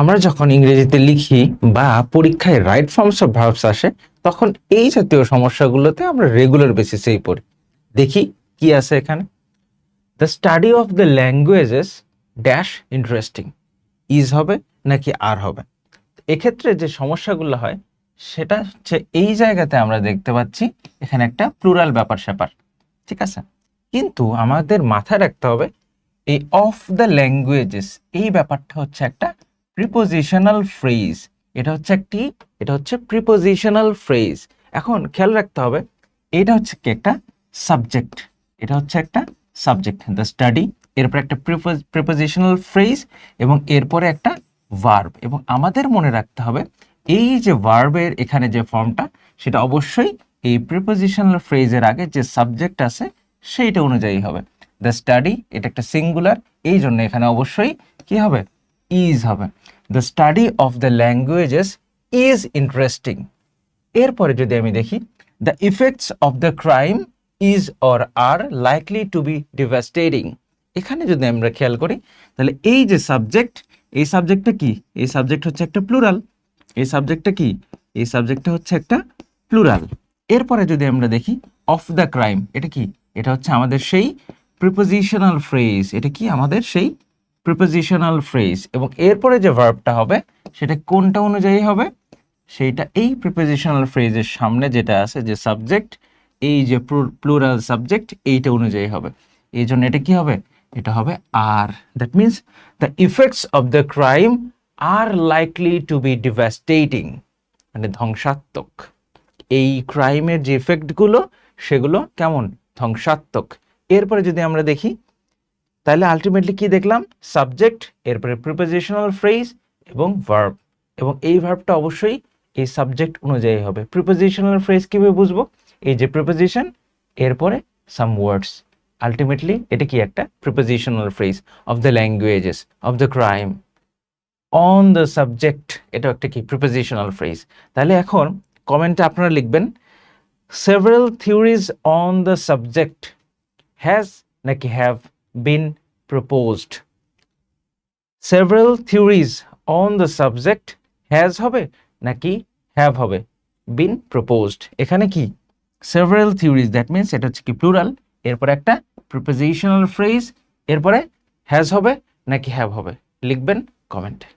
আমরা যখন ইংরেজিতে লিখি বা পরীক্ষায় রাইট ফর্মস অফ ভার্বস আসে তখন এই জাতীয় সমস্যাগুলোতে আমরা রেগুলার বেসিসেই পড়ি। দেখি কি আছে এখানে। The study of the languages dash interesting, is হবে নাকি আর হবে। এক্ষেত্রে যে সমস্যাগুলো হয় সেটা হচ্ছে এই জায়গাতে আমরা দেখতে পাচ্ছি এখানে একটা প্লুরাল ব্যাপার স্যাপার, ঠিক আছে। কিন্তু আমাদের মাথায় রাখতে হবে এই অফ দ্য ল্যাঙ্গুয়েজেস এই ব্যাপারটা হচ্ছে একটা প্রিপোজিশনাল ফ্রেজ। এটা হচ্ছে প্রিপোজিশনাল ফ্রেজ। এখন খেয়াল রাখতে হবে এটা হচ্ছে কি একটা সাবজেক্ট, এটা হচ্ছে একটা সাবজেক্ট দ্য স্টাডি, এরপর একটা প্রিপোজিশনাল ফ্রেজ এবং এরপরে একটা ভার্ব। এবং আমাদের মনে রাখতে হবে এই যে ভার্বের এখানে যে ফর্মটা সেটা অবশ্যই এই প্রিপোজিশনাল ফ্রেজের আগে যে সাবজেক্ট আছে সেইটা অনুযায়ী হবে। দ্য স্টাডি এটা একটা সিঙ্গুলার, এই জন্য এখানে অবশ্যই কি হবে, ইজ হবে। The study of the languages is interesting. এরপরে যদি আমি দেখি the effects of the crime is or are likely to be devastating. এখানে যদি আমরা খেয়াল করি তাহলে এই যে সাবজেক্ট, এই সাবজেক্টটা কি, এই সাবজেক্ট হচ্ছে একটা প্লুরাল। এই সাবজেক্টটা কি, এই সাবজেক্টটা হচ্ছে একটা প্লুরাল। এরপরে যদি আমরা দেখি অফ দ্য ক্রাইম, এটা কি, এটা হচ্ছে আমাদের সেই প্রিপোজিশনাল ফ্রেজ, এটা কি আমাদের সেই প্রিপোজিশনাল ফ্রেজ। এবং এরপরে যে ভার্বটা হবে সেটা কোনটা অনুযায়ী হবে, সেইটা এই প্রিপোজিশনাল ফ্রেজের সামনে যেটা আছে যে সাবজেক্ট, এই যে প্লুরাল সাবজেক্ট এইটা অনুযায়ী হবে। এই জন্য এটা কি হবে, এটা হবে আর। That means the effects of the crime are likely to be devastating, মানে ধ্বংসাত্মক। এই ক্রাইমের যে ইফেক্টগুলো সেগুলো কেমন, ধ্বংসাত্মক। এরপরে যদি আমরা দেখি তাহলে আলটিমেটলি কি দেখলাম, সাবজেক্ট, এরপরে প্রিপোজিশনাল ফ্রেজ এবং ভার্ব। এবং এই ভার্বটা অবশ্যই এই সাবজেক্ট অনুযায়ী হবে। প্রিপোজিশনাল ফ্রেজ কিভাবে বুঝবো, এই যে প্রিপোজিশন এরপরে সাম ওয়ার্ডস, আলটিমেটলি এটা কি একটা prepositional phrase. Of the languages, of the crime, on the subject, এটা একটা কি প্রিপোজিশনাল ফ্রেজ। তাহলে এখন কমেন্টে আপনারা লিখবেন several theories on the subject has নাকি have been proposed. Several theories on the subject has হবে নাকি have হবে, been proposed। এখানে কি several theories, that means এটা হচ্ছে কি প্লুরাল, এরপরে একটা prepositional phrase, এরপরে has হবে নাকি have হবে, লিখবেন কমেন্টে।